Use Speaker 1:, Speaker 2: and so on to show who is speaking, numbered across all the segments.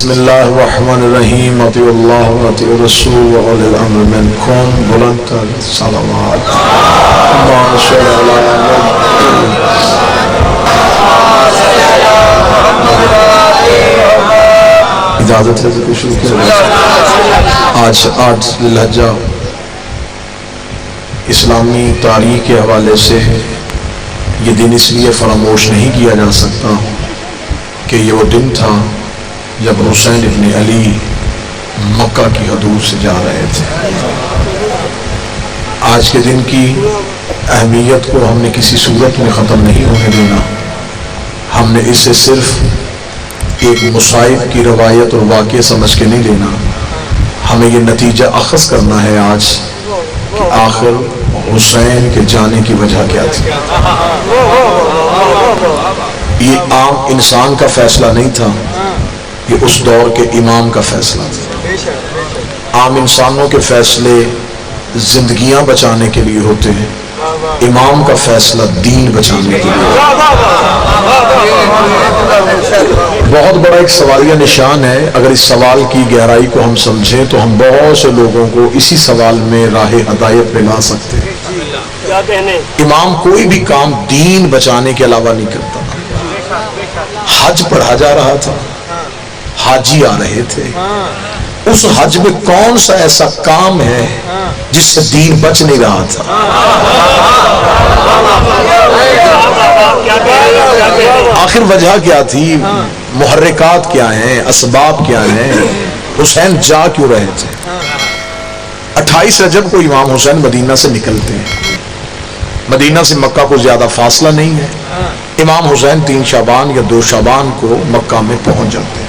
Speaker 1: بسم اللہ الرحمن الرحیم اطیعوا اللہ واطیعوا الرسول واولی الامر منکم بلند صلوات اللہم صل علی محمد. اجازت ہے ذکر شروع کیا. آج 8 ذی الحجہ اسلامی تاریخ کے حوالے سے یہ دن اس لیے فراموش نہیں کیا جا سکتا کہ یہ وہ دن تھا جب حسین ابن علی مکہ کی حدود سے جا رہے تھے. آج کے دن کی اہمیت کو ہم نے کسی صورت میں ختم نہیں ہونے دینا. ہم نے اسے صرف ایک مصائب کی روایت اور واقعہ سمجھ کے نہیں لینا. ہمیں یہ نتیجہ اخذ کرنا ہے آج کہ آخر حسین کے جانے کی وجہ کیا تھی. یہ عام انسان کا فیصلہ نہیں تھا، یہ اس دور کے امام کا فیصلہ تھا. عام انسانوں کے فیصلے زندگیاں بچانے کے لیے ہوتے ہیں، امام کا فیصلہ دین بچانے کے لیے. بہت بڑا ایک سوالیہ نشان ہے. اگر اس سوال کی گہرائی کو ہم سمجھیں تو ہم بہت سے لوگوں کو اسی سوال میں راہ ہدایت پہ لا سکتے ہیں. امام کوئی بھی کام دین بچانے کے علاوہ نہیں کرتا. حج پڑھا جا رہا تھا، حاجی آ رہے تھے، اس حج میں کون سا ایسا کام ہے جس سے دین بچ نہیں رہا تھا؟ آخر وجہ کیا تھی؟ محرکات کیا ہیں؟ اسباب کیا ہیں؟ حسین جا کیوں رہے تھے؟ 28 رجب کو امام حسین مدینہ سے نکلتے ہیں. مدینہ سے مکہ کو زیادہ فاصلہ نہیں ہے. امام حسین 3 شعبان یا 2 شعبان کو مکہ میں پہنچ جاتے ہیں.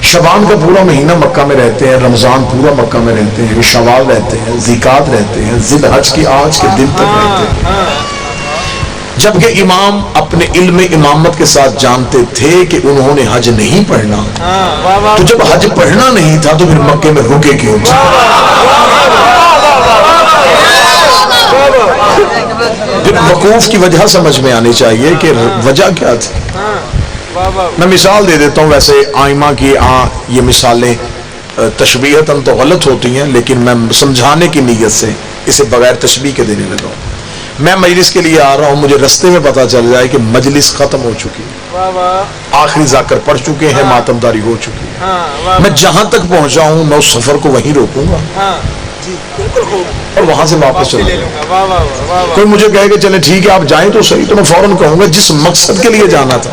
Speaker 1: شعبان کا پورا مہینہ مکہ میں رہتے ہیں، رمضان پورا مکہ میں رہتے ہیں، شوال رہتے ہیں، ذیقات رہتے ہیں، ذی الحج کی آج کے دن تک رہتے ہیں. جبکہ امام اپنے علم امامت کے ساتھ جانتے تھے کہ انہوں نے حج نہیں پڑھنا، تو جب حج پڑھنا نہیں تھا تو پھر مکے میں رکے کیوں تھے؟ وقوف کی وجہ سمجھ میں آنی چاہیے کہ وجہ کیا تھی. میں مثال دے دیتا ہوں. ویسے آئمہ کی یہ مثالیں تشبیہتاً تو غلط ہوتی ہیں، لیکن میں سمجھانے کی نیت سے اسے بغیر تشبیہ کے دینے لگا ہوں. میں مجلس کے لیے آ رہا ہوں، مجھے رستے میں پتا چل جائے کہ مجلس ختم ہو چکی ہے، آخری ذاکر پڑھ چکے ہیں، ماتمداری ہو چکی ہے. میں جہاں تک پہنچا ہوں میں اس سفر کو وہیں روکوں گا اور وہاں سے واپس چلا جاؤں. کوئی مجھے کہے کہ چلے ٹھیک ہے آپ جائیں تو صحیح، تو میں فوراً کہوں گا جس مقصد کے لیے جانا تھا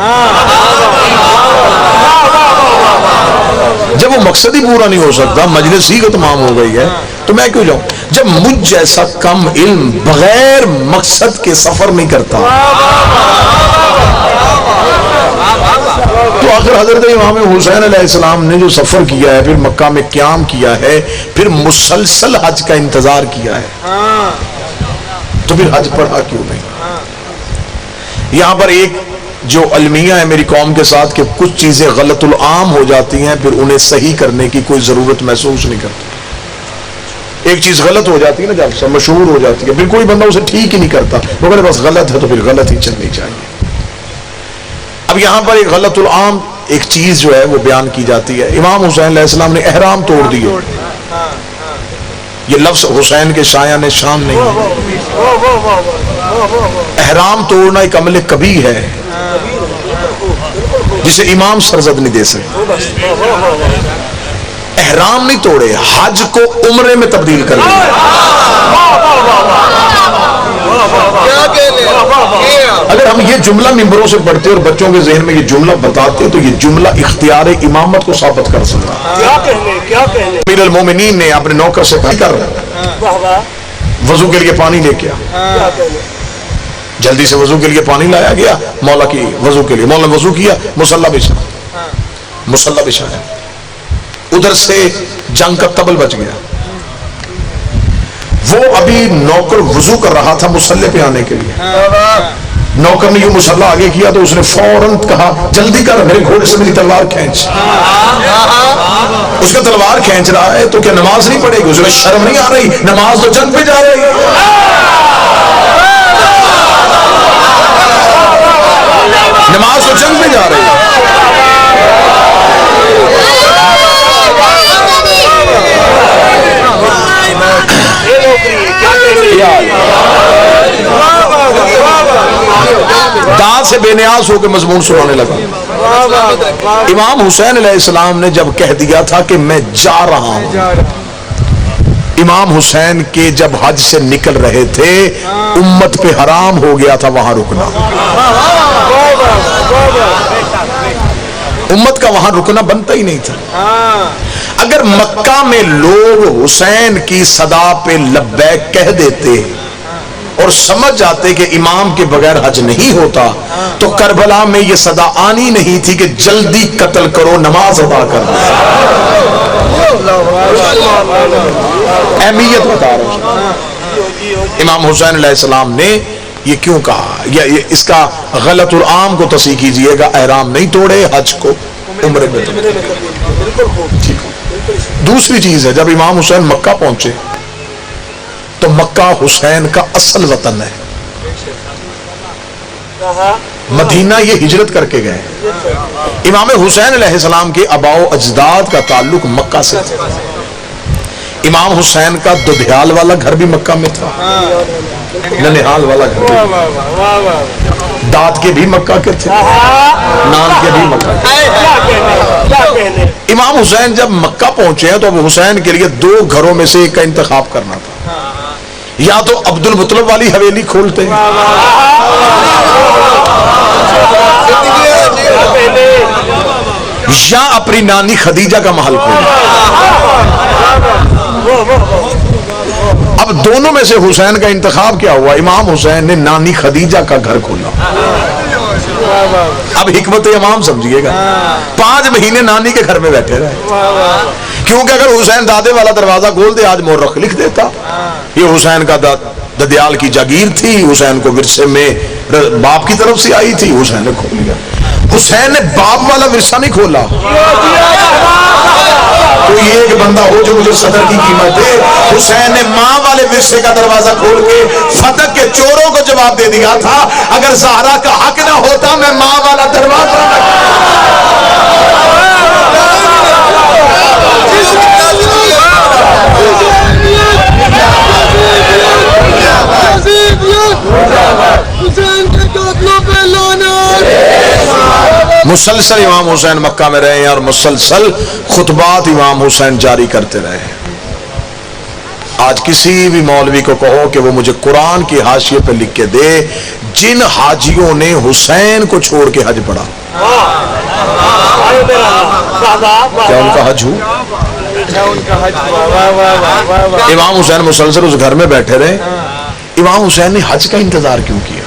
Speaker 1: جب وہ مقصد ہی پورا نہیں ہو سکتا، مجلس ہی تمام ہو گئی ہے، تو میں کیوں جاؤں؟ جب مجھ جیسا کم علم بغیر مقصد کے سفر نہیں کرتا تو آخر حضرت امام حسین علیہ السلام نے جو سفر کیا ہے، پھر مکہ میں قیام کیا ہے، پھر مسلسل حج کا انتظار کیا ہے، تو پھر حج پڑھا کیوں نہیں؟ یہاں پر ایک جو المیہ ہے میری قوم کے ساتھ کہ کچھ چیزیں غلط العام ہو جاتی ہیں، پھر انہیں صحیح کرنے کی کوئی ضرورت محسوس نہیں کرتی. ایک چیز غلط ہو جاتی ہے نا، جب مشہور ہو جاتی ہے، پھر کوئی بندہ اسے ٹھیک ہی نہیں کرتا، مگر بس غلط ہے تو پھر غلط ہی چلنی چاہیے. اب یہاں پر ایک غلط العام ایک چیز جو ہے وہ بیان کی جاتی ہے. امام حسین علیہ السلام نے احرام توڑ دیے. یہ لفظ حسین کے شایان شان نہیں ہے. احرام توڑنا ایک عمل کبیح ہے جسے امام سرزد نہیں دے سکتے. احرام نہیں توڑے، حج کو عمرے میں تبدیل کر دیا. اگر ہم یہ جملہ ممبروں سے پڑھتے اور بچوں کے ذہن میں یہ جملہ بتاتے تو یہ جملہ اختیار امامت کو ثابت کر سکتا. امیر المومنین نے اپنے نوکر سے کہا کر وضو کے لیے پانی لے کے آ. جلدی سے وضو کے لیے پانی لایا گیا. مولا کی وضو کے لیے مولا وضو کیا، مصلی بچھایا. ادھر سے جنگ کا طبل بچ گیا. وہ ابھی نوکر وضو کر رہا تھا مصلی پہ آنے کے لیے. نوکر نے یہ مصلی آگے کیا تو اس نے فوراً کہا جلدی کر، میرے گھوڑے سے میری تلوار کھینچ. اس کا تلوار کھینچ رہا ہے تو کیا نماز نہیں پڑھے گی؟ اس میں شرم نہیں آ رہی؟ نماز تو جنگ پہ جا رہی ہے. نماز تو جنگ پہ جا رہی ہے. سے بے نیاز ہو کے مضمون سنانے لگا. امام حسین علیہ السلام نے جب کہہ دیا تھا کہ میں جا رہا ہوں، امام حسین کے جب حج سے نکل رہے تھے امت پہ حرام ہو گیا تھا وہاں رکنا. امت کا وہاں رکنا بنتا ہی نہیں تھا. اگر مکہ میں لوگ حسین کی صدا پہ لبیک کہہ دیتے اور سمجھ جاتے کہ امام کے بغیر حج نہیں ہوتا تو کربلا میں یہ صدا آنی نہیں تھی کہ جلدی قتل کرو نماز ادا کر. اہمیت بتا رہا ہوں. امام حسین علیہ السلام نے یہ کیوں کہا، یا اس کا غلط العام کو تصحیح کیجئے گا. احرام نہیں توڑے، حج کو عمرے میں توڑے. دوسری چیز ہے، جب امام حسین مکہ پہنچے تو مکہ حسین کا اصل وطن ہے. مدینہ یہ ہجرت کر کے گئے. امام حسین علیہ السلام کے آباء و اجداد کا تعلق مکہ سے تھا. امام حسین کا دودھیال والا گھر بھی مکہ میں تھا، ننہال والا گھر بھی، داد کے بھی مکہ کے تھے، نان کے بھی مکہ کے. امام حسین جب مکہ پہنچے ہیں تو اب حسین کے لیے دو گھروں میں سے ایک کا انتخاب کرنا تھا. یا تو عبد المطلب والی حویلی کھولتے یا اپنی نانی خدیجہ کا محل کھولتے. اب دونوں میں سے حسین کا انتخاب کیا ہوا؟ امام حسین نے نانی خدیجہ کا گھر کھولا. اب حکمت امام سمجھیے گا، 5 مہینے نانی کے گھر میں بیٹھے رہے، کیونکہ اگر حسین دادے والا دروازہ کھول دے آج مورخ لکھ دیتا یہ حسین کا ددیال کی جاگیر تھی، حسین کو ورثے میں باپ کی طرف سے آئی تھی، حسین نے کھول لیا. حسین نے باپ والا ورثہ نہیں کھولا. کوئی ایک بندہ ہو جو مجھے صدر کی قیمت دے. حسین نے ماں والے ورثے کا دروازہ کھول کے فتح کے چوروں کو جواب دے دیا تھا، اگر زہرا کا حق نہ ہوتا میں ماں والا دروازہ نہ مسلسل امام حسین مکہ میں رہے ہیں اور مسلسل خطبات امام حسین جاری کرتے رہے ہیں. آج کسی بھی مولوی کو کہو کہ وہ مجھے قرآن کی حاشیے پہ لکھ کے دے جن حاجیوں نے حسین کو چھوڑ کے حج پڑھا، کیا ان کا حج ہو؟ امام حسین مسلسل اس گھر میں بیٹھے رہے. امام حسین نے حج کا انتظار کیوں کیا؟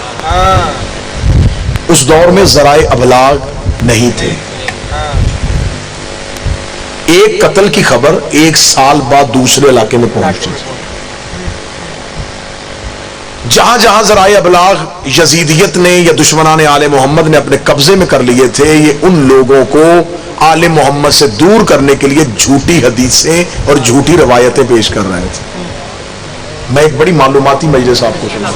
Speaker 1: اس دور میں ذرائع ابلاغ نہیں تھے. ایک قتل کی خبر 1 سال بعد دوسرے علاقے میں پہنچتی تھی. جہاں جہاں ذرائع ابلاغ یزیدیت نے یا دشمنان آل محمد نے اپنے قبضے میں کر لیے تھے، یہ ان لوگوں کو آل محمد سے دور کرنے کے لیے جھوٹی حدیثیں اور جھوٹی روایتیں پیش کر رہے تھے. میں ایک بڑی معلوماتی مجلس آپ کو سناؤں،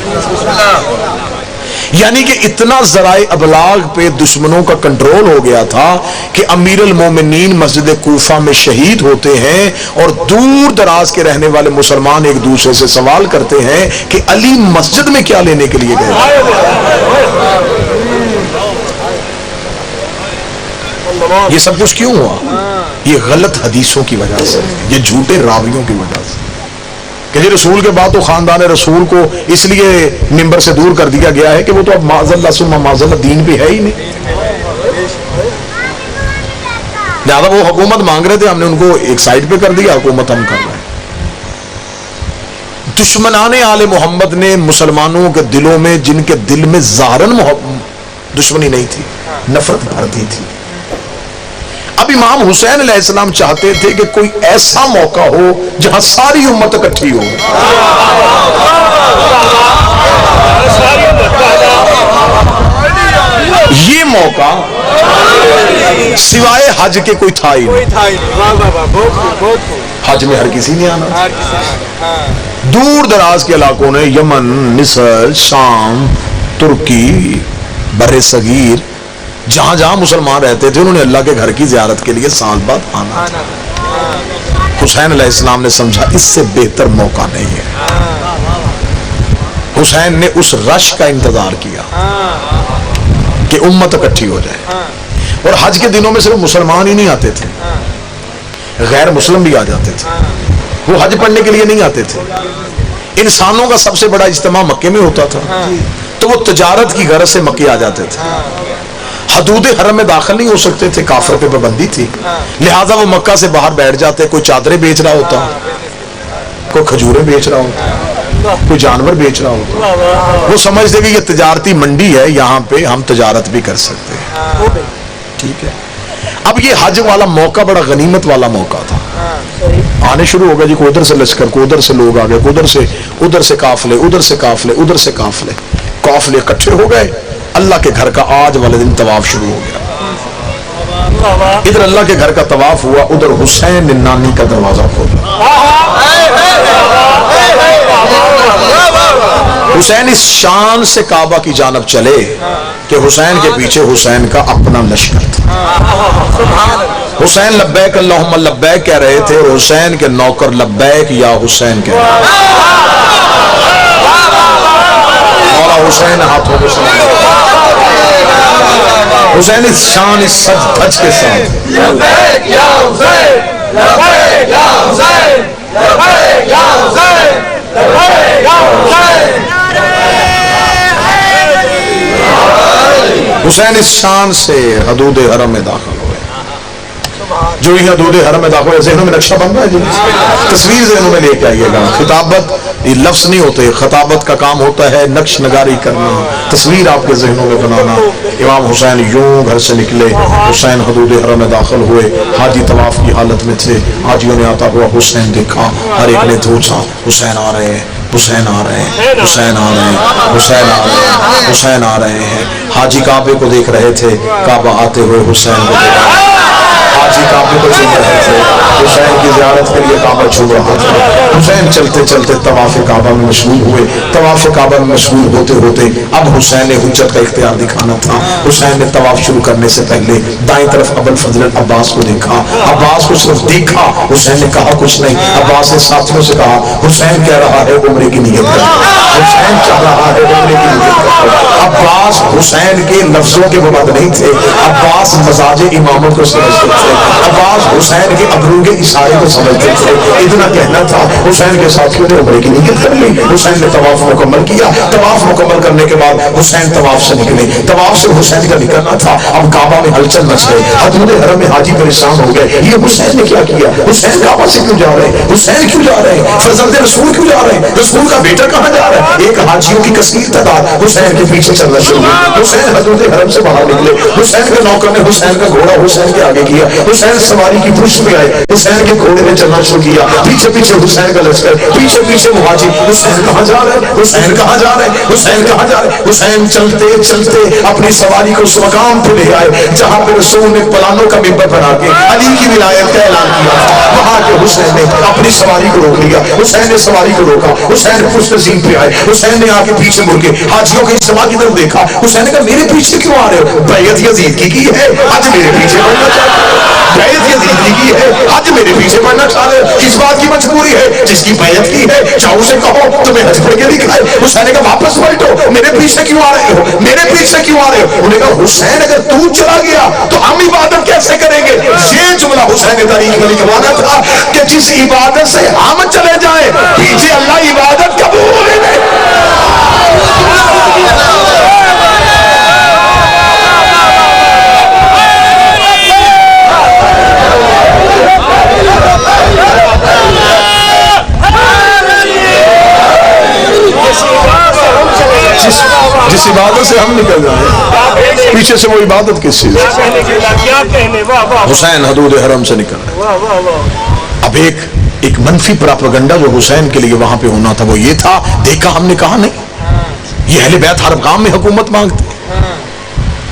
Speaker 1: یعنی کہ اتنا ذرائع ابلاغ پہ دشمنوں کا کنٹرول ہو گیا تھا کہ امیر المومنین مسجد کوفہ میں شہید ہوتے ہیں اور دور دراز کے رہنے والے مسلمان ایک دوسرے سے سوال کرتے ہیں کہ علی مسجد میں کیا لینے کے لیے گئے. یہ سب کچھ کیوں ہوا؟ یہ غلط حدیثوں کی وجہ سے، یہ جھوٹے راویوں کی وجہ سے کہ جی رسول کے بعد تو خاندان رسول کو اس لیے ممبر سے دور کر دیا گیا ہے کہ وہ تو اب معاذ اللہ ثم معاذ اللہ دین بھی ہے ہی نہیں. لہٰذا وہ حکومت مانگ رہے تھے، ہم نے ان کو ایک سائڈ پہ کر دیا، حکومت ہم کر رہے ہیں. دشمنان آل محمد نے مسلمانوں کے دلوں میں، جن کے دل میں ظاہراً دشمنی نہیں تھی، نفرت بھر دی تھی. اب امام حسین علیہ السلام چاہتے تھے کہ کوئی ایسا موقع ہو جہاں ساری امت اکٹھی ہو. یہ موقع سوائے حج کے کوئی تھا ہی نہیں. حج میں ہر کسی نے آنا. دور دراز کے علاقوں نے، یمن، مصر، شام، ترکی، بر صغیر، جہاں جہاں مسلمان رہتے تھے انہوں نے اللہ کے گھر کی زیارت کے لیے سال بعد آنا تھا. حسین علیہ السلام نے سمجھا اس سے بہتر موقع نہیں ہے. حسین نے اس رش کا انتظار کیا. کہ امت اکٹھی ہو جائے. اور حج کے دنوں میں صرف مسلمان ہی نہیں آتے تھے, غیر مسلم بھی آ جاتے تھے. وہ حج پڑھنے کے لیے نہیں آتے تھے. انسانوں کا سب سے بڑا اجتماع مکے میں ہوتا تھا, تو وہ تجارت کی غرض سے مکے آ جاتے تھے. حدود حرم میں داخل نہیں ہو سکتے تھے, کافر پہ پابندی تھی, لہٰذا وہ مکہ سے باہر بیٹھ جاتے. کوئی چادریں بیچ رہا ہوتا, کوئی کھجوریں بیچ رہا ہوتا, کوئی جانور بیچ رہا ہوتا. وہ سمجھتے کہ یہ تجارتی منڈی ہے, یہاں پہ ہم تجارت بھی کر سکتے ہیں. ٹھیک ہے. اب یہ حج والا موقع بڑا غنیمت والا موقع تھا. آنے شروع ہو گیا جی, کو ادھر سے لشکر, کو ادھر سے لوگ آ گئے, ادھر سے قافلے, ادھر سے قافلے, ادھر سے قافلے. قافلے اکٹھے ہو گئے. اللہ کے گھر کا آج والے دن طواف شروع ہو گیا. ادھر اللہ کے گھر کا طواف ہوا, ادھر حسین نانی کا دروازہ کھولا. حسین اس شان سے کعبہ کی جانب چلے کہ حسین کے پیچھے حسین کا اپنا لشکر تھا. حسین لبیک اللہم لبیک کہہ رہے تھے, اور حسین کے نوکر لبیک یا حسین کہہ رہے تھے. مولا حسین ہاتھوں میں حسین اس شان, اس سج دھج کے ساتھ لبیک یا حسین, لبیک یا حسین, لبیک یا حسین, لبیک یا حسین. حسین اس شان سے حدود حرم میں داخل ہوئے. جو ہی حدود حرم میں داخل ہوئے, ذہنوں میں نقشہ بن رہا ہے جی, تصویر ذہنوں میں لے کے آئیے گا. خطابت یہ لفظ نہیں ہوتے, خطابت کا کام ہوتا ہے نقش نگاری کرنا, تصویر آپ کے ذہنوں میں بنانا. امام حسین یوں گھر سے نکلے, حسین حدود حرم میں داخل ہوئے. حاجی طواف کی حالت میں تھے. حاجیوں نے آتا ہوا حسین دیکھا, ہر ایک نے سوچا حسین آ رہے ہیں, حسین آ رہے ہیں, حسین آ رہے ہیں, حسین آ رہے ہیں, حسین آ رہے ہیں. حاجی کعبے کو دیکھ رہے تھے, کعبہ آتے ہوئے حسین کو دیکھ رہے تھے. حاجی کعبے کو چوم رہے تھے, حسین کی زیارت کے لیے کعبہ چوم رہا تھا. حسین چلتے چلتے طواف کعبہ میں مشغول ہوئے. طواف کعبہ میں مشغول ہوتے ہوتے اب حسین نے حجت کا اختیار دکھانا تھا. حسین نے طواف شروع کرنے سے پہلے دائیں طرف ابو الفضل عباس کو دیکھا. عباس کو صرف دیکھا, حسین نے کہا کچھ نہیں. عباس نے ساتھیوں سے کہا حسین کہہ رہا ہے عمرے کی نیت کر, حسین چاہ رہا ہے عمرے کی نیت کر. عباس حسین کے لفظوں کے مباد نہیں تھے, عباس مزاج امامت کو سمجھتے تھے. عباس حسین کے ابرو کے اشارے کو سمجھتے تھے. اتنا کہنا تھا, حسین کے ساتھیوں نے عمرے کی نیت کر لی. حسین نے طواف مکمل کیا. طواف مکمل کرنے کے بعد حسین طواف سے نکلے. طواف سے حسین کا نکلنا تھا. اب کعبہ میں ہلچل مچ گئی. حدود حرم میں حاجی پریشان ہو گئے, یہ حسین نے کیا کیا, حسین کعبہ سے کیوں جا رہے ہیں, حسین کیوں جا رہے ہیں, فرزند رسول کیوں جا رہے ہیں, رسول کا بیٹا کہاں جا رہا ہے. ایک حاجیوں کی کثیر تعداد حسین کے پیچھے چلنا شروع ہوئی. حسین حدود حرم سے باہر نکلے. حسین کے نوکر نے حسین کا گھوڑا حسین کے آگے کیا. حسین سواری کی پشت میں آئے, حسین کے گھوڑے نے چلنا شروع کیا. پیچھے پیچھے حسین کا لشکر, پیچھے پیچھے وہ حاجی. حسین کہاں جا رہے ہیں, حسین کہاں جا رہے ہیں, حسین کہاں جا رہے ہیں. حسین چلتے چلتے اپنی سواری کو اس مقام پہ لے آئے جہاں پہ رسول نے پلانوں کا ممبر بنا کے علی کی ولایت کا اعلان کیا تھا. وہاں کے حسین نے اپنی سواری کو روک لیا. حسین نے سواری کو روکا. حسین پشت نشین پہ آئے. حسین نے آ کے پیچھے مڑ کے حاجیوں کے اجتماع کی طرف دیکھا. حسین نے کہا میرے پیچھے کیوں آ رہے ہو, بیعت یزید کی ہے, آج میرے پیچھے بڑھنا چاہتے ہو. بیعت یزید کی ہے, آج میرے پیچھے بڑھنا چاہ رہے ہو. کس بات کی مجبوری ہے, جس کی بیعت کی ہے چاہو سے کہو تمہیں حج پڑھ کے دکھائے. حسین نے کہا واپس پلٹو, میرے پیچھے کیوں آ رہے ہو, میرے پیچھے کیوں آ رہے ہو. انہوں نے کہا حسین اگر تو چلا گیا تو ہم عبادت کیسے کریں گے. یہ جملہ حسین نے تاریخ میں لکھوانا تھا کہ جس عبادت سے ہم چلے جائیں پیچھے اللہ عبادت قبول ہی نہیں. جس عبادت سے ہم نکل جائیں پیچھے سے وہ عبادت کس چیز. حسین حدود حرم سے نکل رہے. اب ایک منفی پراپیگنڈا جو حسین کے لیے وہاں پہ ہونا تھا وہ یہ تھا, دیکھا ہم نے کہا نہیں یہ اہل بیت ہر مقام میں حکومت مانگتے,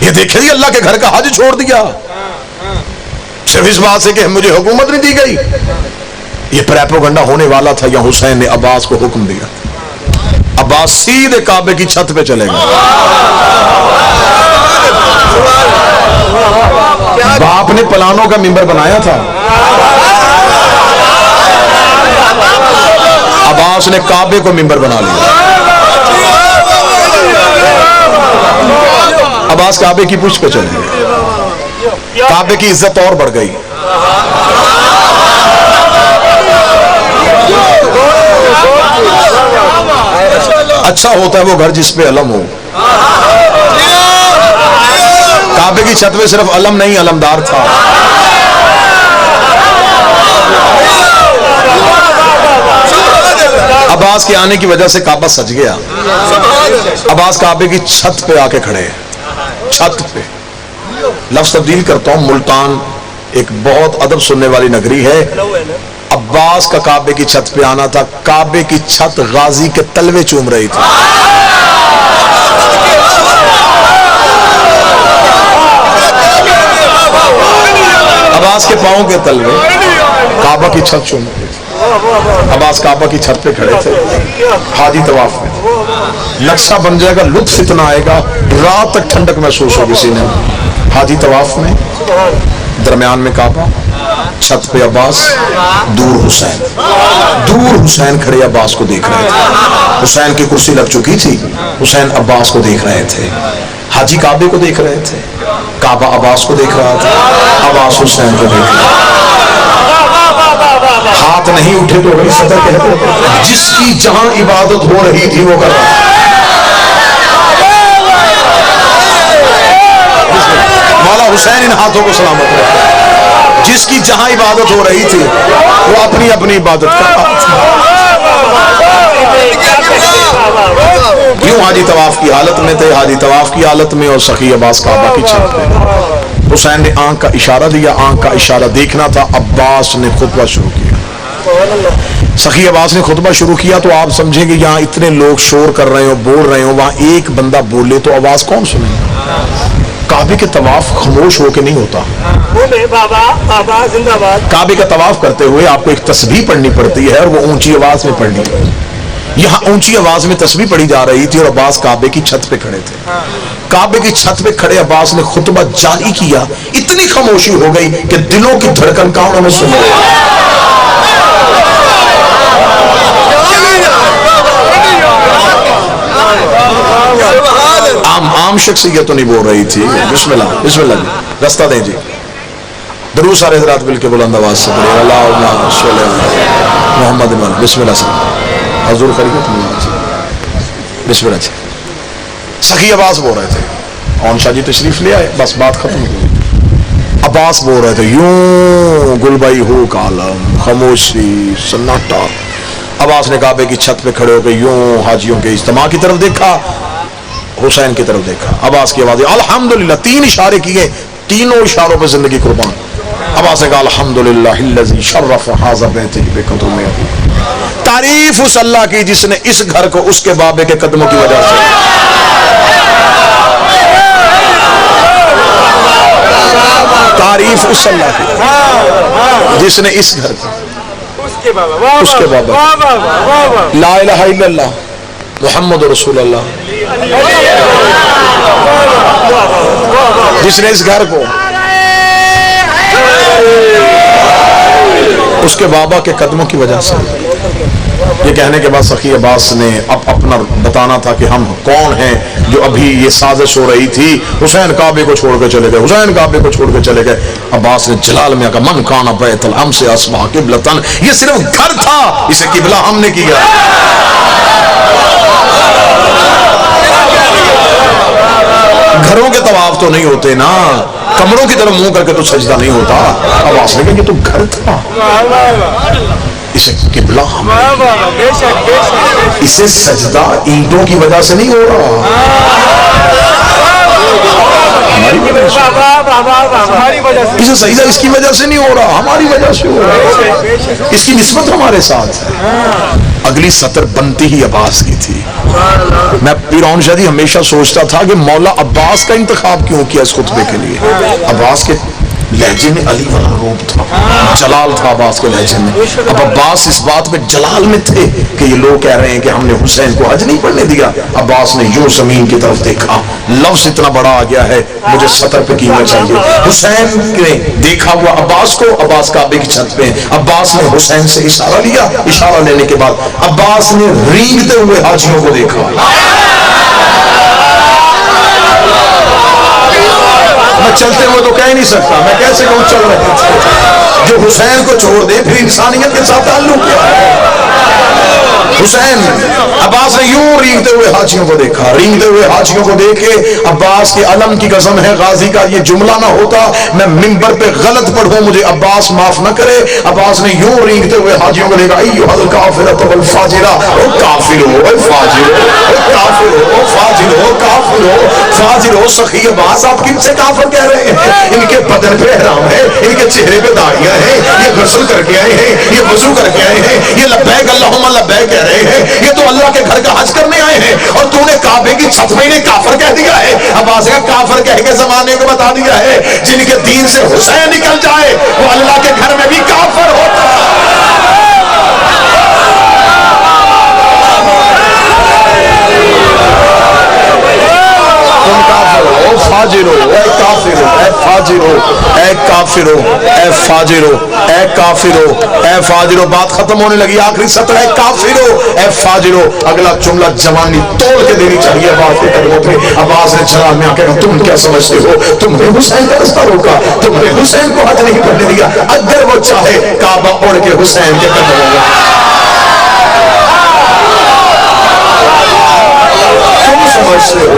Speaker 1: یہ دیکھے جی اللہ کے گھر کا حج چھوڑ دیا صرف اس بات سے کہ مجھے حکومت نہیں دی گئی. یہ پراپیگنڈا ہونے والا تھا. یا حسین نے عباس کو حکم دیا, عباس سیدھے کعبے کی چھت پہ چلے گا. باپ نے پلانوں کا ممبر بنایا تھا, عباس نے کعبے کو ممبر بنا لیا. عباس کعبے کی پشت پہ چلے گئے، کعبے کی عزت اور بڑھ گئی. اچھا ہوتا ہے وہ گھر جس پہ علم ہو. کعبے کی چھت پہ صرف علم نہیں، علمدار تھا. عباس کے آنے کی وجہ سے کعبہ سج گیا. عباس کعبے کی چھت پہ آ کے کھڑے، چھت پہ. لفظ تبدیل کرتا ہوں، ملتان ایک بہت ادب سننے والی نگری ہے. عباس کا کعبے کی چھت پہ آنا تھا. کعبے کی چھت غازی کے تلوے چوم رہی تھی. عباس کے پاؤں کے تلوے کعبہ کی چھت چوم رہی تھی. عباس کعبہ کی چھت پہ کھڑے تھے، حاجی طواف میں. نقشہ بن جائے گا، لطف اتنا آئے گا، رات تک ٹھنڈک محسوس ہوگی سینے میں. حاجی طواف میں، درمیان میں کعبہ، چھت پہ عباس، دور حسین. دور حسین کھڑے عباس کو دیکھ رہے تھے. حسین کی کرسی لگ چکی تھی، حسین عباس کو دیکھ رہے تھے. حاجی کعبے کو دیکھ رہے تھے، کعبہ عباس کو دیکھ رہا تھا، عباس حسین کو دیکھ رہا تھا. ہاتھ نہیں اٹھے تو وہی صدر کہتے جس کی جہاں عبادت ہو رہی تھی وہ کر رہا. مولا حسین ان ہاتھوں کو سلامت رکھے. جس کی جہاں عبادت ہو رہی تھی وہ اپنی اپنی عبادت کر رہا تھا. کیوں حاجی طواف کی حالت میں تھے؟ حاجی طواف کی حالت میں، اور سخی عباس کعبہ کی چھت پہ. حسین نے آنکھ کا اشارہ دیا، آنکھ کا اشارہ دیکھنا تھا. عباس نے خطبہ شروع کیا. سخی عباس نے خطبہ شروع کیا تو آپ سمجھیں گے یہاں اتنے لوگ شور کر رہے ہو، بول رہے ہو، وہاں ایک بندہ بولے تو آواز کون سنے؟ کعبے کے طواف خاموش ہو کے نہیں ہوتا. کعبے کا طواف کرتے ہوئے آپ کو ایک تسبیح پڑھنی پڑتی ہے، اور وہ اونچی آواز میں پڑھنی ہے. یہاں اونچی آواز میں تسبیح پڑھی جا رہی تھی، اور عباس کعبے کی چھت پہ کھڑے تھے. کعبے کی چھت پہ کھڑے عباس نے خطبہ جاری کیا. اتنی خاموشی ہو گئی کہ دلوں کی دھڑکن کانوں میں سن رہی. عام شخصیت تو نہیں بول رہی تھی. بسم اللہ، بسم اللہ، رستہ دیں جی. درود سارے حضرات مل کے بلند آواز سے پڑھیں. اللہم صلی علی محمد. بسم اللہ سے حضور خریدت بسم اللہ سے. سخی عباس بول رہے تھے، اون شاہ جی تشریف لے آئے، بس بات ختم ہو گئی. عباس بول رہے تھے، یوں گلبئی ہو کالم، خاموشی، سناٹا. عباس نے کعبے کی چھت پہ کھڑے ہو کے یوں حاجیوں کے اجتماع کی طرف دیکھا، حسین کی طرف دیکھا. عباس کی آواز الحمدللہ. 3 اشارے کیے، تینوں اشاروں پہ زندگی قربان. عباس نے کہا الحمدللہ الذی شرف ھذا بیتہ بقدم ابی. تعریف اس اللہ کی جس نے اس گھر کو اس کے بابے کے قدموں کی وجہ سے. تعریف اس اللہ کی جس نے اس گھر کو اس کے بابا. لا الہ الا اللہ محمد رسول اللہ. جس نے اس گھر کو اس کے بابا کے قدموں کی وجہ سے. یہ کہنے کے بعد سخی عباس نے اب اپنا بتانا تھا کہ ہم کون ہیں جو ابھی یہ سازش ہو رہی تھی. حسین کعبے کو چھوڑ کے چلے گئے، حسین کعبے کو چھوڑ کے چلے گئے. عباس نے جلال میں کہا من کان بیت الامس اصبح قبلۃ. یہ صرف گھر تھا، اسے قبلہ ہم نے کیا. گھروں کے طواف تو نہیں ہوتے نا، کمروں کی طرف منہ کر کے تو سجدہ نہیں ہوتا. عباس نے کہا یہ تو گھر تھا، اسے قبلہ ہم نے. اسے سجدہ اینٹوں کی وجہ سے نہیں ہو رہا، اسے سجدہ اس کی وجہ سے نہیں ہو رہا، ہماری وجہ سے ہو رہا. اس کی نسبت ہمارے ساتھ ہے. اگلی سطر بنتی ہی عباس کی تھی. میں پیر اون شاہ جی ہمیشہ سوچتا تھا کہ مولا عباس کا انتخاب کیوں کیا اس خطبے کے لیے. عباس کے لہجے میں علی والا روپ تھا، جلال تھا عباس کے لہجے میں. اب عباس اس بات میں جلال میں تھے کہ یہ لوگ کہہ رہے ہیں کہ ہم نے حسین کو حج نہیں پڑھنے دیا. عباس نے یوں زمین کی طرف دیکھا، لفظ اتنا بڑا آ گیا ہے مجھے سطر پہ کینا چاہیے. حسین نے دیکھا ہوا عباس کو، عباس کعبے کی چھت پہ. عباس نے حسین سے اشارہ لیا، اشارہ لینے کے بعد عباس نے رینگتے ہوئے حاجیوں کو دیکھا. میں چلتے ہوئے تو کہہ نہیں سکتا، میں کیسے کہوں چل رہے تھے؟ جو حسین کو چھوڑ دے پھر انسانیت کے ساتھ تعلق کیا ہے؟ حسین عباس نے یوں رینگتے ہوئے حاجیوں کو دیکھا، رینگتے ہوئے حاجیوں کو دیکھے عباس کی علم کی قسم ہے غازی کا یہ جملہ نہ ہوتا، میں منبر پہ غلط پڑھوں مجھے عباس معاف نہ کرے۔ عباس نے یوں رینگتے ہوئے حاجیوں کو دیکھا، ایھا الکافرۃ والفاجرہ، او کافر ہو، او فاجر ہو، او کافر ہو، او فاجر ہو، کافر ہو، فاجر ہو۔ سخی عباس آپ کن سے کافر کہہ رہے ہیں؟ ان کے بدن پہ احرام ہے، ان کے چہرے پہ داڑیاں ہیں، یہ غسل کر کے آئے ہیں، یہ وضو کر کے آئے ہیں، یہ لبیک اللہم لبیک کہہ رہے ہیں، یہ تو اللہ کے گھر کا حج کرنے آئے ہیں، اور تو نے کعبے کی چھت میں انہیں کافر کہہ دیا ہے۔ عباس کا کافر کہہ کے زمانے کو بتا دیا ہے جن کے دین سے حسین نکل جائے وہ اللہ کے گھر میں بھی کافر ہوتا ہے۔ تم کافر ہو، اے فاجر ہو، اے کافر ہو، اے فاجر ہو، اے کافر ہو، اے فاجر ہو، اے کافر ہو، اے فاجر ہو۔ بات ختم ہونے لگی، آخری سطر ہے کافر ہو، اے فاجر ہو۔ اگلا جملہ جوانی توڑ کے دینی چاہیے عباس کے قدموں پہ۔ عباس نے چھڑا میں کہا تم کیا سمجھتے ہو؟ تم نے حسین کا رستہ روکا، تم نے حسین کو حج نہیں پڑھنے دیا، اگر وہ چاہے کعبہ اڑ کے حسین کے قدموں میں۔ تم سمجھتے ہو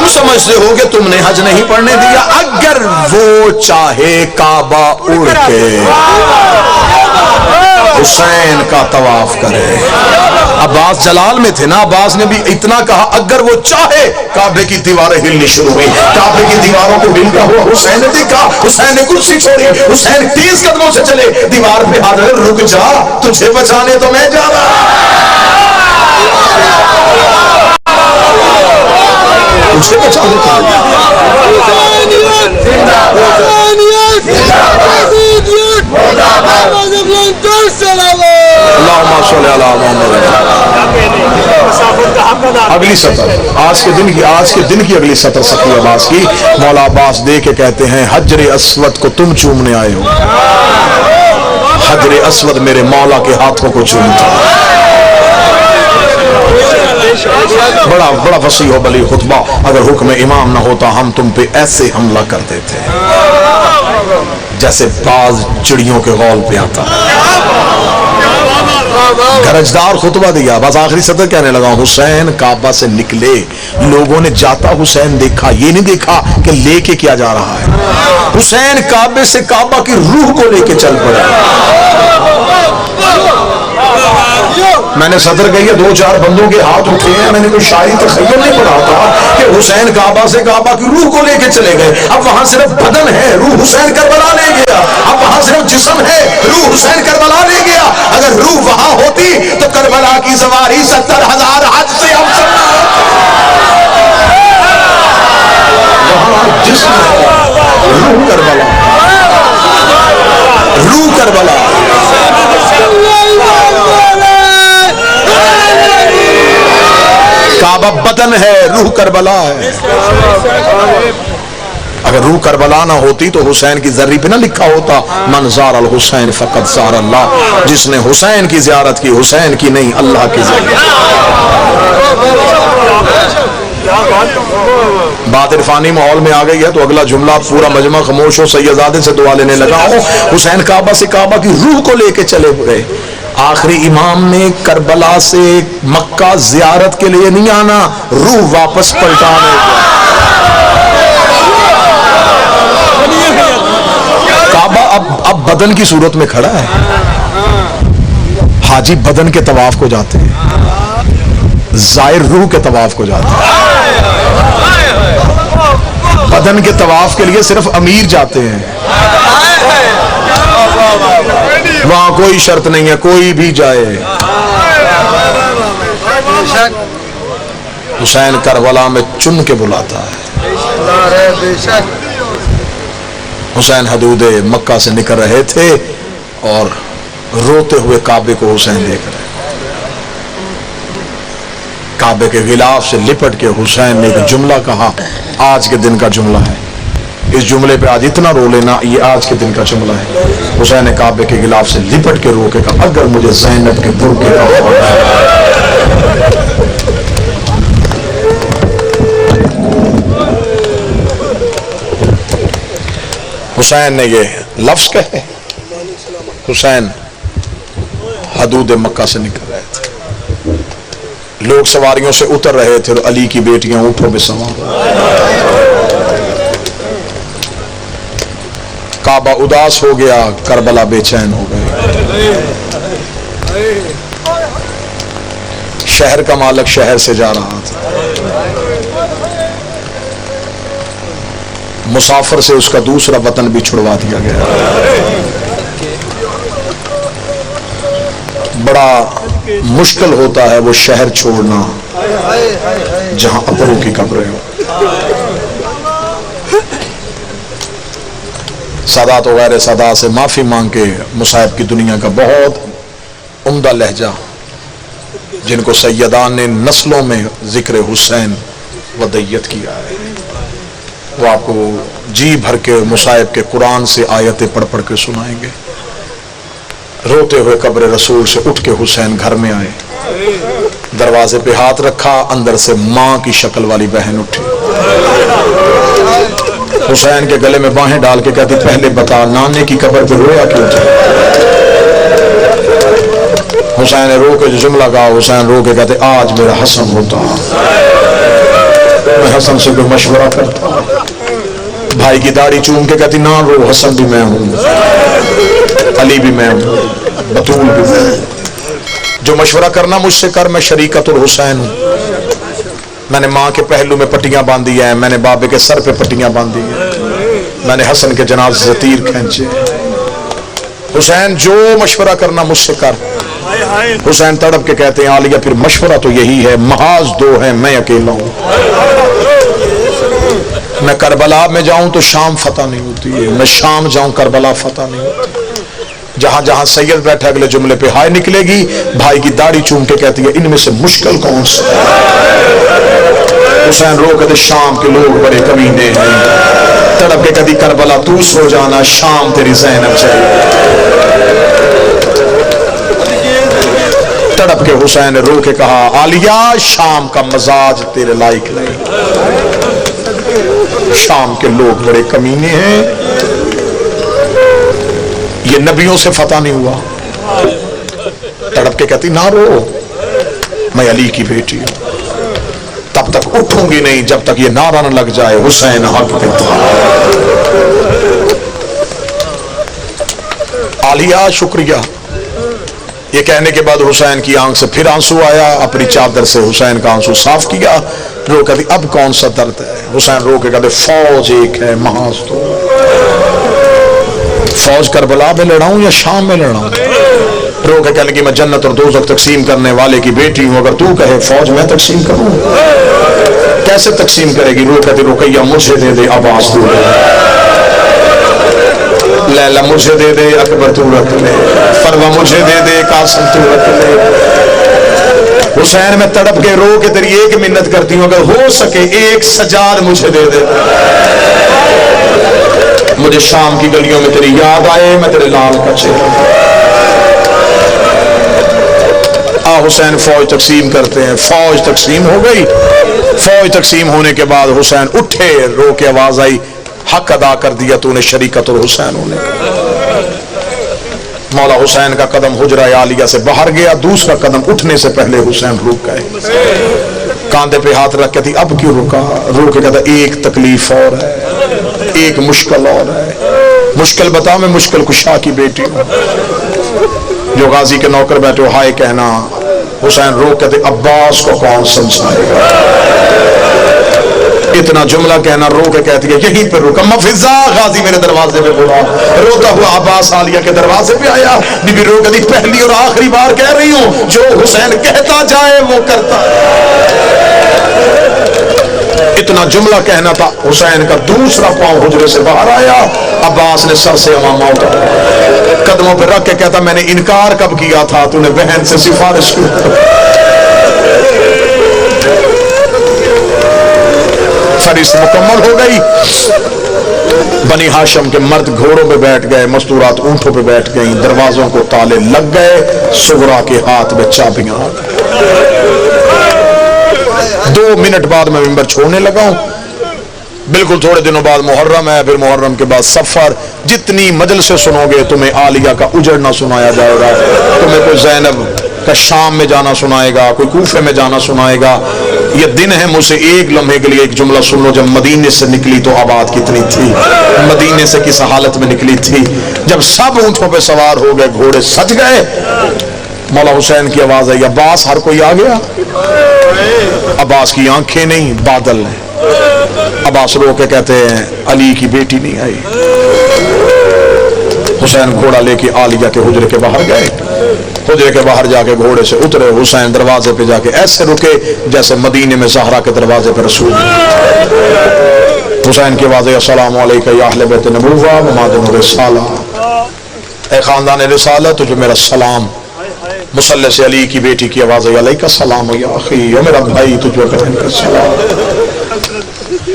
Speaker 1: سمجھتے ہو کہ تم نے حج نہیں پڑھنے دیا، اگر وہ چاہے کعبہ اڑ کے حسین کا طواف کرے۔ عباس جلال میں تھے نا، عباس نے بھی اتنا کہا اگر وہ چاہے۔ کعبے کی دیواریں ہلنی شروع ہوئی، کعبے کی دیواروں کو ہلتا ہوا حسین نے دیکھا، حسین نے کرسی چھوڑی، حسین تیز قدموں سے چلے، دیوار پہ ہاتھ رکھ، رک جا تجھے بچانے تو میں جا رہا۔ اسے بچا لیتا ہے۔ اللہم صلی علی محمد۔ اگلی سطر آج کے دن کی اگلی سطر سخی عباس کی، مولا عباس دے کے کہتے ہیں حجر اسود کو تم چومنے آئے ہو۔ حجر اسود میرے مولا کے ہاتھوں کو چومتا ہے۔ بڑا وسیع و بلی خطبہ، اگر حکم امام نہ ہوتا ہم تم پہ ایسے حملہ کرتے تھے جیسے باز چڑیوں کے غول پہ آتا ہے۔ گرجدار خطبہ دیا، بس آخری سطر کہنے لگا حسین کعبہ سے نکلے، لوگوں نے جاتا حسین دیکھا، یہ نہیں دیکھا کہ لے کے کیا جا رہا ہے۔ حسین کعبے سے کعبہ کی روح کو لے کے چل پڑا۔ میں نے صدر کہی ہے 2-4 بندوں کے ہاتھ اٹھے ہیں، میں نے کوئی شاعری تخیل نہیں پڑھا تھا کہ حسین کعبہ سے کعبہ کی روح کو لے کے چلے گئے۔ اب وہاں صرف بدن ہے، روح حسین کربلا لے گیا۔ اب وہاں صرف جسم ہے، روح حسین کربلا لے گیا۔ اگر روح وہاں ہوتی تو کربلا کی سواری 70,000 حج سے افضل نہ ہوتی۔ وہاں جسم ہے، روح کربلا، روح کربلا۔ کعبہ بدن ہے، روح کربلا ہے۔ اگر روح کربلا نہ ہوتی تو حسین کی ذری پہ نہ لکھا ہوتا من زار الحسین فقد زار اللہ، جس نے حسین کی زیارت کی حسین کی نہیں اللہ کی زیارت۔ بات عرفانی ماحول میں آ گئی ہے تو اگلا جملہ پورا مجمع خاموش ہو، سیدزادے سے دعا لینے لگا ہوں۔ حسین کعبہ سے کعبہ کی روح کو لے کے چلے گئے۔ آخری امام نے کربلا سے مکہ زیارت کے لیے نہیں آنا، روح واپس پلٹانے کعبہ اب بدن کی صورت میں کھڑا ہے۔ حاجی بدن کے طواف کو جاتے ہیں، زائر روح کے طواف کو جاتے ہیں۔ بدن کے طواف کے لیے صرف امیر جاتے ہیں، وہاں کوئی شرط نہیں ہے، کوئی بھی جائے۔ حسین کربلا میں چن کے بلاتا ہے۔ حسین حدود مکہ سے نکل رہے تھے اور روتے ہوئے کعبے کو حسین دیکھ رہے، کعبے کے غلاف سے لپٹ کے حسین نے ایک جملہ کہا، آج کے دن کا جملہ ہے، اس جملے پہ آج اتنا رو لینا، یہ آج کے دن کا جملہ ہے۔ حسین نے کعبے کے غلاف سے لپٹ کے رو کے کہا اگر مجھے زینب کے برقعے کا ہونا ہے۔ حسین نے یہ لفظ کہے، حسین حدود مکہ سے نکل رہے تھے، لوگ سواریوں سے اتر رہے تھے اور علی کی بیٹیاں اونٹوں پہ سوار، کعبہ اداس ہو گیا، کربلا بے چین ہو گئے، شہر کا مالک شہر سے جا رہا تھا، مسافر سے اس کا دوسرا وطن بھی چھڑوا دیا گیا، بڑا مشکل ہوتا ہے وہ شہر چھوڑنا جہاں اپنوں کی قبریں ہوں۔ سادات و غیر سادات سے معافی مانگ کے مصائب کی دنیا کا بہت عمدہ لہجہ جن کو سیدان نے نسلوں میں ذکر حسین ودیت کیا ہے، وہ آپ کو جی بھر کے مصائب کے قرآن سے آیتیں پڑھ پڑھ کے سنائیں گے۔ روتے ہوئے قبر رسول سے اٹھ کے حسین گھر میں آئے، دروازے پہ ہاتھ رکھا، اندر سے ماں کی شکل والی بہن اٹھی، حسین کے گلے میں باہیں ڈال کے کہتی پہلے بتا نانے کی قبر پہ رویا کیوں تھا؟ حسین نے رو کے جو جملہ کہا، حسین رو کے کہتے آج میرا حسن ہوتا، میں حسن سے کوئی مشورہ کرتا، بھائی کی داڑھی چوم کے کہتی نہ رو، حسن بھی میں ہوں، علی بھی میں ہوں، بطول بھی میں ہوں، جو مشورہ کرنا مجھ سے کر، میں شریکت الحسین ہوں، میں نے ماں کے پہلو میں پٹیاں باندھی ہیں، میں نے بابے کے سر پہ پٹیاں باندھی ہیں، میں نے حسن کے جنازے سے تیر کھینچے، حسین جو مشورہ کرنا مجھ سے کر۔ حسین تڑپ کے کہتے ہیں عالیہ پھر مشورہ تو یہی ہے، محاذ دو ہے میں اکیلا ہوں، میں کربلا میں جاؤں تو شام فتح نہیں ہوتی ہے، میں شام جاؤں کربلا فتح نہیں ہوتی، جہاں جہاں سید بیٹھا اگلے جملے پہ ہائے نکلے گی، بھائی کی داڑھی چوم کے کہتی ہے ان میں سے مشکل کون سا؟ حسین رو کہتے شام کے لوگ بڑے کمینے ہیں، تڑپ کے کہتی کربلا تو سو جانا، شام تیری زینب چاہیے، تڑپ کے حسین نے رو کے کہا عالیہ شام کا مزاج تیرے لائق نہیں، شام کے لوگ بڑے کمینے ہیں، یہ نبیوں سے فتح نہیں ہوا، تڑپ کے کہتی نہ رو، میں علی کی بیٹی ہوں، تب تک اٹھوں گی نہیں جب تک یہ نعرہ نہ لگ جائے حسین حق پہ تھا۔ عالیہ شکریہ، یہ کہنے کے بعد حسین کی آنکھ سے پھر آنسو آیا، اپنی چادر سے حسین کا آنسو صاف کیا، رو کہتی اب کون سا درد ہے؟ حسین رو کے کہتے فوج ایک ہے محاذ دو، فوج کربلا میں لڑاؤں یا شام میں لڑاؤں؟ رو کے کہنے کی میں جنت اور دوزخ تقسیم کرنے والے کی بیٹی ہوں، اگر تو کہے فوج میں تقسیم کروں، کیسے تقسیم کرے گی؟ رو کہتی رقیہ مجھے دے دے عباس تو دے، لیلا مجھے دے دے اکبر تو رکھ لے، فروا مجھے دے دے قاسم تو رکھ لے۔ حسین میں تڑپ کے رو کے تیری ایک منت کرتی ہوں، اگر ہو سکے ایک سجاد مجھے دے دے، مجھے شام کی گلیوں میں تیری یاد آئے، میں تیرے لال کا چہرہ۔ حسین فوج تقسیم کرتے ہیں، فوج تقسیم ہو گئی، فوج تقسیم ہونے کے بعد حسین اٹھے، رو کے آواز آئی حق ادا کر دیا تو نے شریکت اور حسین ہونے کا۔ مولا حسین کا قدم حجرہ عالیہ سے باہر گیا، دوسرا قدم اٹھنے سے پہلے حسین رک گئے، کاندھے پہ ہاتھ رکھ کے تھی اب کیوں رکا؟ رو کے کہتا ایک تکلیف اور ہے، ایک مشکل اور ہے، مشکل بتا میں مشکل کشا کی بیٹی ہوں، جو غازی کے نوکر بیٹھے ہو ہائے کہنا، حسین رو کہتے عباس کو کون سمجھائے گا؟ اتنا جملہ کہنا، رو کے کہتی ہے یہیں پہ رکا، مفزا غازی میرے دروازے پہ بولا، روتا ہوا عباس عالیہ کے دروازے پہ آیا، بی بی رو کہتی پہلی اور آخری بار کہہ رہی ہوں جو حسین کہتا جائے وہ کرتا۔ اتنا جملہ کہنا تھا، حسین کا دوسرا پاؤں حجرے سے باہر آیا، عباس نے سر سے امامہ اتارا، قدموں پہ رکھ کے کہتا میں نے انکار کب کیا تھا، تو نے بہن سے سفارش کی۔ فہرست مکمل ہو گئی، بنی ہاشم کے مرد گھوڑوں پہ بیٹھ گئے، مستورات اونٹوں پہ بیٹھ گئیں، دروازوں کو تالے لگ گئے، سغرا کے ہاتھ میں چابیاں۔ 2 منٹ بعد میں ممبر چھوڑنے لگا ہوں، بالکل تھوڑے دنوں بعد محرم ہے، پھر محرم کے بعد سفر۔ جتنی مجلسیں سنو گے تمہیں عالیہ کا اجڑ نہ سنایا جائے گا، تمہیں کوئی زینب کا شام میں جانا سنائے گا، کوئی کوفے میں جانا سنائے گا۔ یہ دن ہے، مجھ سے ایک لمحے کے لیے ایک جملہ سن لو، جب مدینے سے نکلی تو آباد کتنی تھی، مدینے سے کس حالت میں نکلی تھی۔ جب سب اونٹوں پہ سوار ہو گئے، گھوڑے سج گئے، مولا حسین کی آواز آئی، عباس، ہر کوئی آ گیا؟ عباس کی آنکھیں نہیں، بادل ہیں۔ عباس رو کے کہتے ہیں علی کی بیٹی نہیں آئی۔ حسین گھوڑا لے کے عالیہ کے حجرے کے باہر گئے، حجرے کے باہر جا کے گھوڑے سے اترے، حسین دروازے پہ جا کے ایسے رکے جیسے مدینے میں زہرا کے دروازے پہ رسول۔ حسین کی آواز ہے، السلام علیکم یا اہل بیت نبوہ و مادن رسالہ، اے خاندان رسالت تجھے میرا سلام۔ مصلی سے علی کی بیٹی کی آواز ہے، علیکہ السلام یا اخی، یا میرا بھائی تجھے بہن کا سلام۔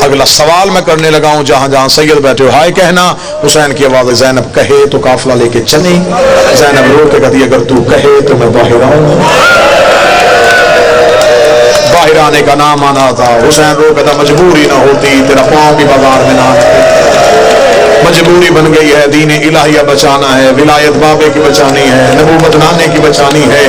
Speaker 1: اگلا سوال میں کرنے لگا ہوں، جہاں جہاں سید بیٹھے ہو ہائے کہنا۔ حسین کی آواز ہے، زینب کہے تو قافلہ لے کے چلیں۔ زینب رو کے کہتی، اگر تو کہے تو میں باہر آؤں۔ باہر آنے کا نام آنا تھا۔ حسین رو کہتا، مجبوری نہ ہوتی تیرا پاؤں بھی بازار میں نہ آتے، مجبوری بن گئی ہے، دین الہیہ بچانا ہے، ولایت بابے کی بچانی ہے، نبوت نانے کی بچانی ہے۔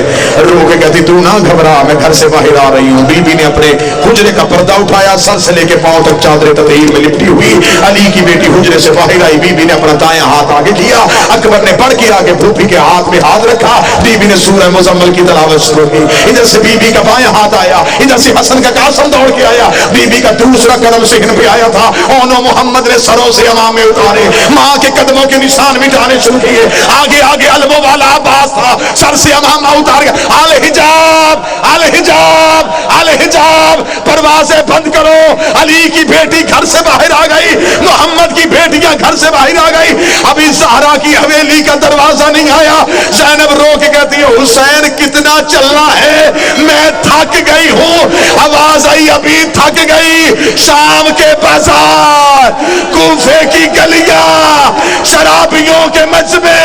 Speaker 1: رو کے کہتی، تو نہ گھبرا، میں گھر سے باہر آ رہی ہوں۔ بی بی نے اپنے حجرے کا پردہ اٹھایا، سر سے لے کے پاؤں تک چادر تطہیر میں لپٹی ہوئی۔ علی کی بیٹی حجرے سے باہر آئی، بی بی نے اپنا دایاں ہاتھ آگے کیا، اکبر نے بڑھ کے آگے پھوپھی کے ہاتھ میں ہاتھ رکھا، بی بی نے سورہ مزمل کی تلاوت شروع کی۔ ادھر سے بی بی کا بایاں ہاتھ آیا، ادھر سے حسن کا قاسم دوڑ کے آیا، بی بی کا دوسرا قدم سہن پہ آیا تھا۔ اونو محمد نے سروں سے امامے اتارے، ماں کے قدموں کے نشان مٹانے شروع کیے۔ آگے آگے علموں والا عباس تھا، سر سے امامہ اتار گیا، الحجاب الحجاب الحجاب، پروازیں بند کرو۔ علی کی بیٹی گھر سے باہر آ گئی، محمد کی بیٹیاں گھر سے باہر آ گئی۔ ابھی زہرا کی حویلی کا دروازہ نہیں آیا۔ زینب رو کے کہتی ہے، حسین کتنا چلنا ہے، میں تھک گئی ہوں۔ آواز آئی، ابھی تھک گئی، شام کے بازار، کوفے کی گلیاں، شرابیوں کے مجمع،